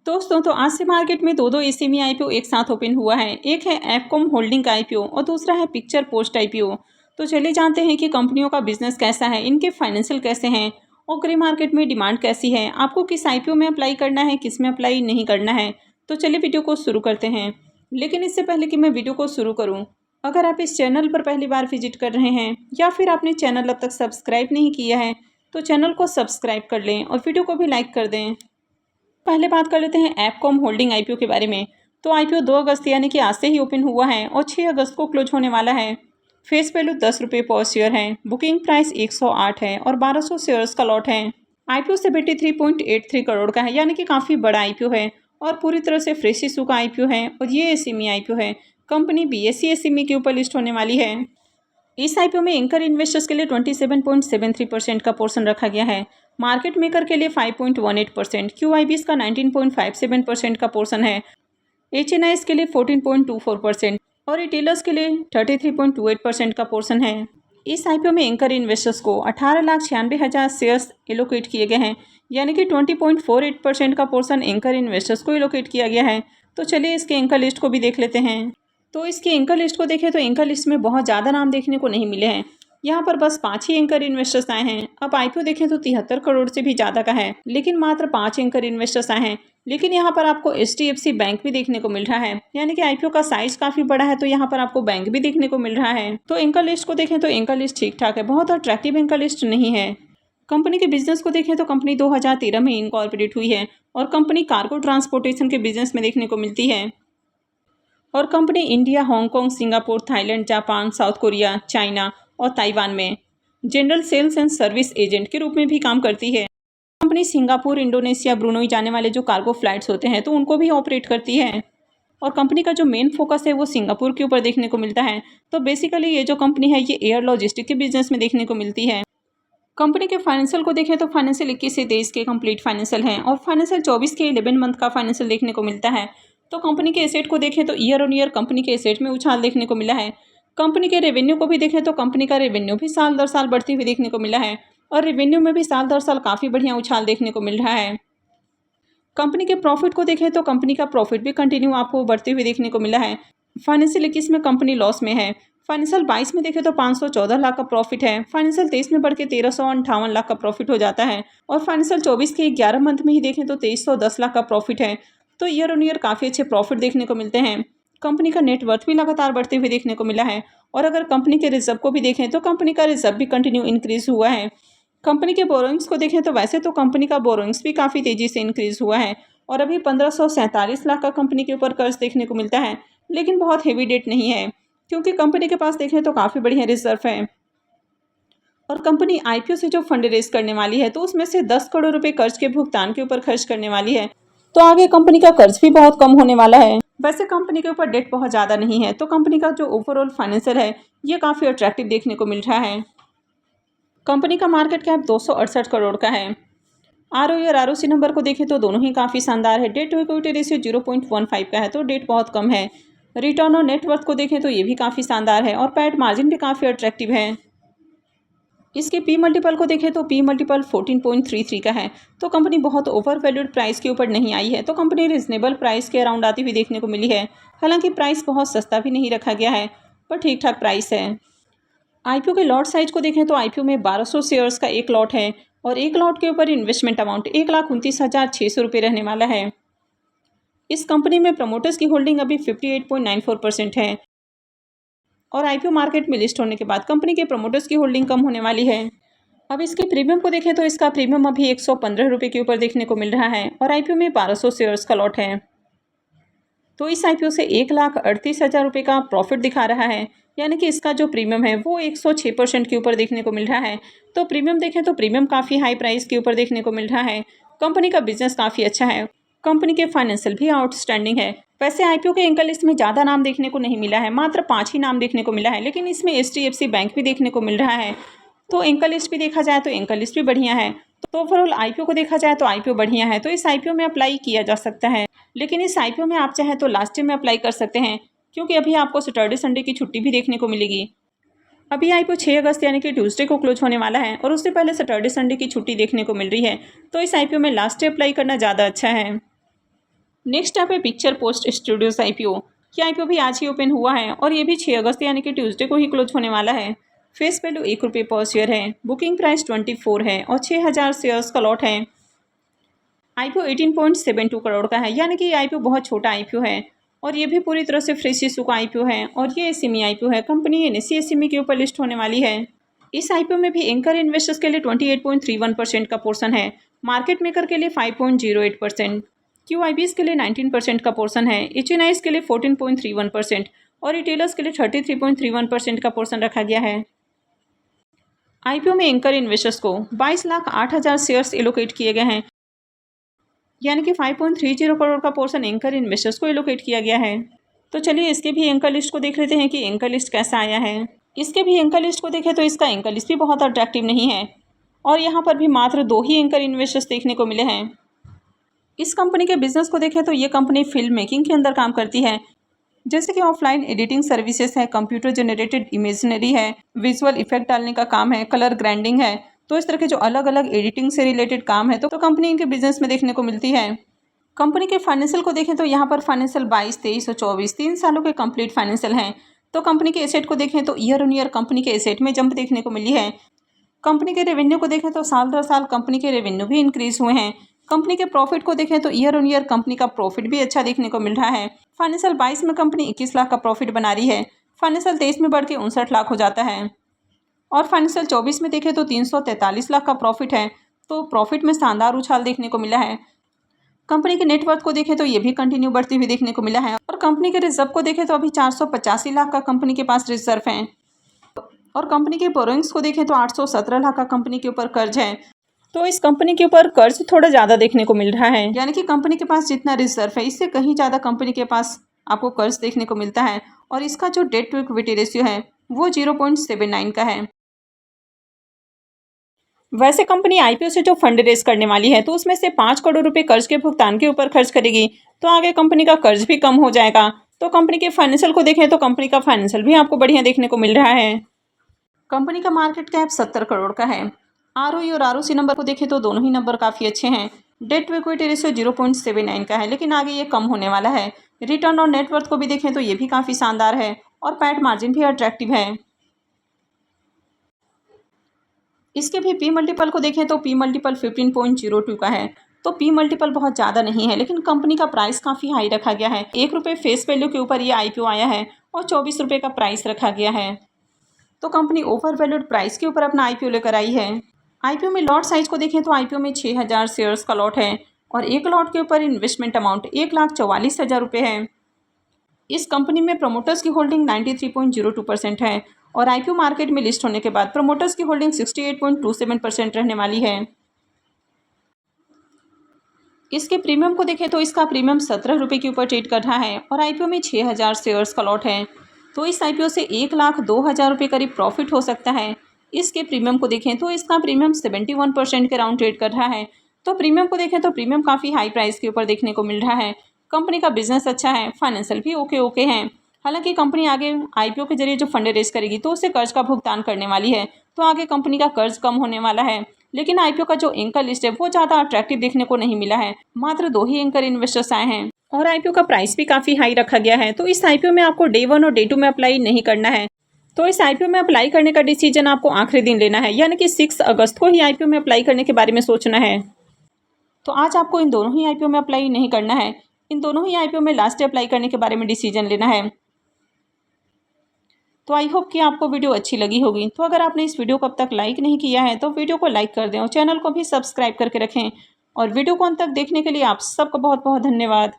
दोस्तों तो आज से मार्केट में दो एसएमई आईपीओ एक साथ ओपन हुआ है। एक है एफकॉम होल्डिंग का आईपीओ और दूसरा है पिक्चर पोस्ट आईपीओ। तो चलिए जानते हैं कि कंपनियों का बिजनेस कैसा है, इनके फाइनेंशियल कैसे हैं और ग्रे मार्केट में डिमांड कैसी है, आपको किस आईपीओ में अप्लाई करना है, किस में अप्लाई नहीं करना है। तो चलिए वीडियो को शुरू करते हैं। लेकिन इससे पहले कि मैं वीडियो को शुरू करूँ, अगर आप इस चैनल पर पहली बार विजिट कर रहे हैं या फिर आपने चैनल अब तक सब्सक्राइब नहीं किया है तो चैनल को सब्सक्राइब कर लें और वीडियो को भी लाइक कर दें। पहले बात कर लेते हैं एफकॉम होल्डिंग आईपीओ के बारे में। तो आईपीओ 2 अगस्त यानी कि आज से ही ओपन हुआ है और 6 अगस्त को क्लोज होने वाला है। फेस वैल्यू 10 रुपये पर शेयर है, बुकिंग प्राइस 108 है और 1200 शेयर्स का लॉट है। आईपीओ 73.83 करोड़ का है यानी कि काफ़ी बड़ा आईपीओ है और पूरी तरह से फ्रेश इशू का आईपीओ है और ये एसएमई आईपीओ है। कंपनी बीएसई एसएमई के ऊपर लिस्ट होने वाली है। इस आईपीओ में एंकर इन्वेस्टर्स के लिए 27.73% का पोर्शन रखा गया है। मार्केट मेकर के लिए 5.18%, क्यूआईबीएस का 19.57% का पोर्शन है, एचएनआईएस के लिए 14.24% और रिटेलर्स के लिए 33.28% का पोर्शन है। इस आईपीओ में एंकर इन्वेस्टर्स को 18,96,000 शेयर्स एलोकेट किए गए हैं यानी कि 20.48% का पोर्शन एंकर इन्वेस्टर्स को एलोकेट किया गया है। तो चलिए इसके एंकर लिस्ट को भी देख लेते हैं। तो इसकी एंकर लिस्ट को देखें तो एंकर लिस्ट में बहुत ज़्यादा नाम देखने को नहीं मिले हैं। यहाँ पर बस 5 ही एंकर इन्वेस्टर्स आए हैं। अब आईपीओ देखें तो 73 करोड़ से भी ज़्यादा का है, लेकिन मात्र 5 एंकर इन्वेस्टर्स आए हैं। लेकिन यहाँ पर आपको एचडीएफसी बैंक भी देखने को मिल रहा है, यानी कि आईपीओ का साइज काफ़ी बड़ा है तो यहाँ पर आपको बैंक भी देखने को मिल रहा है। तो एंकर लिस्ट को देखें तो एंकर लिस्ट ठीक ठाक है, बहुत अट्रैक्टिव एंकर लिस्ट नहीं है। कंपनी के बिजनेस को देखें तो कंपनी 2013 में इनकॉर्पोरेट हुई है और कंपनी कार्गो ट्रांसपोर्टेशन के बिजनेस में देखने को मिलती है और company India, Hong Kong, Singapore, Thailand, Japan, South Korea, China और ताइवान में general sales and service agent के रूप में भी काम करती है। कंपनी सिंगापुर, इंडोनेशिया, ब्रुनोई जाने वाले जो कार्गो फ्लाइट्स होते हैं तो उनको भी ऑपरेट करती है और कंपनी का जो मेन फोकस है वो सिंगापुर के ऊपर देखने को मिलता है। तो बेसिकली ये जो कंपनी है ये एयर लॉजिस्टिक के बिजनेस में देखने को मिलती है। कंपनी के फाइनेंशियल को देखें तो फाइनेंशियल 21 से 23 के कंप्लीट फाइनेंशियल हैं और फाइनेंशियल 24 के 11 मंथ का फाइनेंशियल देखने को मिलता है। तो कंपनी के एसेट को देखें तो ईयर ऑन ईयर कंपनी के एसेट में उछाल देखने को मिला है। कंपनी के रेवेन्यू को भी देखें तो कंपनी का रेवेन्यू भी साल दर साल बढ़ती हुई देखने को मिला है और रेवेन्यू में भी साल दर साल काफ़ी बढ़िया उछाल देखने को मिल रहा है। कंपनी के प्रॉफिट को देखें तो कंपनी का प्रॉफिट भी कंटिन्यू आपको बढ़ते हुए देखने को मिला है। फाइनेंशियल 21 में कंपनी लॉस में है, फाइनेंशियल 22 में देखें तो 514 लाख का प्रॉफिट है, फाइनेंशियल 23 में बढ़ के 1358 लाख का प्रॉफिट हो जाता है और फाइनेंशियल 24 के 11 मंथ में ही देखें तो 2310 लाख का प्रॉफिट है। तो ईयर ऑन ईयर काफ़ी अच्छे प्रॉफिट देखने को मिलते हैं। कंपनी का नेटवर्थ भी लगातार बढ़ते हुए देखने को मिला है और अगर कंपनी के रिजर्व को भी देखें तो कंपनी का रिजर्व भी कंटिन्यू इंक्रीज हुआ है। कंपनी के बोरोइंग्स को देखें तो वैसे तो कंपनी का बोरोइंग्स भी काफ़ी तेज़ी से इंक्रीज हुआ है और अभी 1547 लाख का कंपनी के ऊपर कर्ज देखने को मिलता है, लेकिन बहुत हेवी डेट नहीं है क्योंकि कंपनी के पास देखें तो काफ़ी बढ़िया रिजर्व है और कंपनी आईपीओ से जो फंड रेज करने वाली है तो उसमें से 10 करोड़ रुपए कर्ज के भुगतान के ऊपर खर्च करने वाली है। तो आगे कंपनी का कर्ज भी बहुत कम होने वाला है। वैसे कंपनी के ऊपर डेट बहुत ज़्यादा नहीं है तो कंपनी का जो ओवरऑल फाइनेंशियल है ये काफ़ी अट्रैक्टिव देखने को मिल रहा है। कंपनी का मार्केट कैप 268 करोड़ का है। आरओई और आरओसी नंबर को देखें तो दोनों ही काफ़ी शानदार है। डेट टू इक्विटी रेशियो 0.15 का है तो डेट बहुत कम है। रिटर्न और नेटवर्थ को देखें तो ये भी काफ़ी शानदार है और पैट मार्जिन भी काफ़ी अट्रैक्टिव है। इसके पी मल्टीपल को देखें तो पी मल्टीपल 14.33 का है तो कंपनी बहुत ओवर वैल्यूड प्राइस के ऊपर नहीं आई है, तो कंपनी रिजनेबल प्राइस के अराउंड आती हुई देखने को मिली है। हालांकि प्राइस बहुत सस्ता भी नहीं रखा गया है पर ठीक ठाक प्राइस है। आईपीओ के लॉट साइज को देखें तो आईपीओ में 1200 शेयर्स का एक लॉट है और एक लॉट के ऊपर इन्वेस्टमेंट अमाउंट 1,29,600 रुपये रहने वाला है। इस कंपनी में प्रमोटर्स की होल्डिंग अभी 58.94% है और आईपीओ मार्केट में लिस्ट होने के बाद कंपनी के प्रमोटर्स की होल्डिंग कम होने वाली है। अब इसके प्रीमियम को देखें तो इसका प्रीमियम अभी 115 रुपये के ऊपर देखने को मिल रहा है और आईपीओ में 1200 शेयर्स का लॉट है। तो इस आईपीओ से 1,38,000 रुपये का प्रॉफिट दिखा रहा है, यानी कि इसका जो प्रीमियम है वो 106% के ऊपर देखने को मिल रहा है। तो प्रीमियम देखें तो प्रीमियम काफ़ी हाई प्राइस के ऊपर देखने को मिल रहा है। कंपनी का बिजनेस काफ़ी अच्छा है, कंपनी के फाइनेंशियल भी आउटस्टैंडिंग है। वैसे आईपीओ के एंकर लिस्ट में ज़्यादा नाम देखने को नहीं मिला है, मात्र 5 ही नाम देखने को मिला है, लेकिन इसमें एचडीएफसी बैंक भी देखने को मिल रहा है। तो एंकर लिस्ट भी देखा जाए तो एंकर लिस्ट भी बढ़िया है। तो ओवरऑल आईपीओ को देखा जाए तो आईपीओ बढ़िया है, तो इस आईपीओ में अप्लाई किया जा सकता है। लेकिन इस आईपीओ में आप चाहें तो लास्ट डे में अप्लाई कर सकते हैं क्योंकि अभी आपको सैटरडे संडे की छुट्टी भी देखने को मिलेगी। अभी आईपीओ 6 अगस्त यानी कि ट्यूसडे को क्लोज होने वाला है और उससे पहले सैटरडे संडे की छुट्टी देखने को मिल रही है। तो इस आईपीओ में लास्ट डे अप्लाई करना ज़्यादा अच्छा है। नेक्स्ट आप है पिक्चर पोस्ट स्टूडियोज IPO। ये IPO भी आज ही ओपन हुआ है और ये भी 6 अगस्त यानी कि ट्यूसडे को ही क्लोज होने वाला है। फेस वैल्यू ₹1 पर शेयर है। बुकिंग प्राइस 24 है और 6000 शेयर्स का लॉट है। IPO 18.72 करोड़ का है, यानी कि ये IPO बहुत छोटा IPO है और ये भी पूरी तरह से फ्रेश इशू का IPO है और ये SME IPO है। कंपनी NSE SME के ऊपर लिस्ट होने वाली है। इस IPO में भी एंकर इन्वेस्टर्स के लिए 28.31% का पोर्शन है, मार्केट मेकर के लिए 5.08%, QIBs के लिए 19% का पोर्शन है, HNIs के लिए 14.31% और रिटेलर्स के लिए 33.31% का पोर्शन रखा गया है। IPO में एंकर इन्वेस्टर्स को 22,08,000 शेयर्स एलोकेट किए गए हैं, यानी कि 5.30 करोड़ का पोर्शन एंकर इन्वेस्टर्स को एलोकेट किया गया है। तो चलिए इसके भी एंकर लिस्ट को देख लेते हैं कि एंकर लिस्ट कैसा आया है। इसके भी एंकर लिस्ट को देखें तो इसका एंकर लिस्ट भी बहुत अट्रैक्टिव नहीं है और यहाँ पर भी मात्र 2 ही एंकर इन्वेस्टर्स देखने को मिले हैं। इस कंपनी के बिजनेस को देखें तो ये कंपनी फिल्म मेकिंग के अंदर काम करती है, जैसे कि ऑफलाइन एडिटिंग सर्विसेज है, कंप्यूटर जनरेटेड इमेजनरी है, विजुअल इफेक्ट डालने का काम है, कलर ग्राइंडिंग है। तो इस तरह के जो अलग अलग एडिटिंग से रिलेटेड काम है तो कंपनी इनके बिजनेस में देखने को मिलती है। कंपनी के फाइनेंशियल को देखें तो यहाँ पर फाइनेंशियल 22, 23 और 24 3 सालों के कंप्लीट फाइनेंशियल हैं। तो कंपनी के एसेट को देखें तो ईयर ऑन ईयर कंपनी के एसेट में जंप देखने को मिली है। कंपनी के रेवेन्यू को देखें तो साल दर साल कंपनी के रेवेन्यू भी इंक्रीज हुए हैं। कंपनी के प्रॉफिट को देखें तो ईयर ऑन ईयर कंपनी का प्रॉफिट भी अच्छा देखने को मिल रहा है। फाइनेंशियल 22 में कंपनी 21 लाख का प्रॉफिट बना रही है, फाइनेंशियल 23 में बढ़ के 59 लाख हो जाता है और फाइनेंशियल 24 में देखें तो 343 लाख का प्रॉफिट है। तो प्रॉफिट में शानदार उछाल देखने को मिला है। कंपनी के नेटवर्थ को देखें तो ये भी कंटिन्यू बढ़ती हुई देखने को मिला है और कंपनी के रिजर्व को देखें तो अभी 485 लाख का कंपनी के पास रिजर्व है और कंपनी के बोरोइंग्स को देखें तो 817 लाख का कंपनी के ऊपर कर्ज है। तो इस कंपनी के ऊपर कर्ज थोड़ा ज़्यादा देखने को मिल रहा है, यानी कि कंपनी के पास जितना रिजर्व है इससे कहीं ज़्यादा कंपनी के पास आपको कर्ज देखने को मिलता है और इसका जो डेट टू इक्विटी रेशियो है वो 0.79 का है। वैसे कंपनी IPO से जो फंड रेज करने वाली है तो उसमें से 5 करोड़ रुपए कर्ज के भुगतान के ऊपर खर्च करेगी, तो आगे कंपनी का कर्ज भी कम हो जाएगा। तो कंपनी के फाइनेंशियल को देखें तो कंपनी का फाइनेंशियल भी आपको बढ़िया देखने को मिल रहा है। कंपनी का मार्केट कैप 70 करोड़ का है। ROE और ROC नंबर को देखें तो दोनों ही नंबर काफ़ी अच्छे हैं। डेट टू इक्विटी रेशियो 0.79 का है, लेकिन आगे ये कम होने वाला है। रिटर्न ऑन नेटवर्थ को भी देखें तो ये भी काफ़ी शानदार है और पैट मार्जिन भी अट्रैक्टिव है। इसके भी P मल्टीपल को देखें तो P मल्टीपल 15.02 का है। तो P मल्टीपल बहुत ज़्यादा नहीं है, लेकिन कंपनी का प्राइस काफ़ी हाई रखा गया है। ₹1 फेस वैल्यू के ऊपर ये IPO आया है और ₹24 का प्राइस रखा गया है। तो कंपनी ओवर वैल्यूड प्राइस के ऊपर अपना IPO लेकर आई है। IPO में लॉट साइज को देखें तो IPO में 6000 शेयर्स का लॉट है और एक लॉट के ऊपर इन्वेस्टमेंट अमाउंट 1,44,000 रुपये है। इस कंपनी में प्रमोटर्स की होल्डिंग 93.02% है और IPO मार्केट में लिस्ट होने के बाद प्रमोटर्स की होल्डिंग 68.27% रहने वाली है। इसके प्रीमियम को देखें तो इसका प्रीमियम ₹17 के ऊपर ट्रेड कर रहा है और IPO में 6000 शेयर्स का लॉट है। तो इस IPO से 1,02,000 रुपये करीब प्रॉफिट हो सकता है। इसके प्रीमियम को देखें तो इसका प्रीमियम 71% के राउंड ट्रेड कर रहा है। तो प्रीमियम को देखें तो प्रीमियम काफ़ी हाई प्राइस के ऊपर देखने को मिल रहा है। कंपनी का बिजनेस अच्छा है, फाइनेंशियल भी ओके हैं। हालांकि कंपनी आगे IPO के जरिए जो फंड रेज करेगी तो उससे कर्ज का भुगतान करने वाली है, तो आगे कंपनी का कर्ज कम होने वाला है। लेकिन IPO का जो एंकर लिस्ट है वो ज़्यादा अट्रैक्टिव देखने को नहीं मिला है, मात्र 2 ही एंकर इन्वेस्टर्स आए हैं और IPO का प्राइस भी काफ़ी हाई रखा गया है। तो इस IPO में आपको Day 1 और Day 2 में अप्लाई नहीं करना है। तो इस IPO में अप्लाई करने का डिसीजन आपको आखिरी दिन लेना है, यानी कि 6 अगस्त को ही IPO में अप्लाई करने के बारे में सोचना है। तो आज आपको इन दोनों ही IPO में अप्लाई नहीं करना है, इन दोनों ही IPO में लास्ट डे अप्लाई करने के बारे में डिसीजन लेना है। तो आई होप कि आपको वीडियो अच्छी लगी होगी। तो अगर आपने इस वीडियो को अब तक लाइक नहीं किया है तो वीडियो को लाइक कर दें और चैनल को भी सब्सक्राइब करके रखें और वीडियो को अंत तक देखने के लिए आप सबका बहुत बहुत धन्यवाद।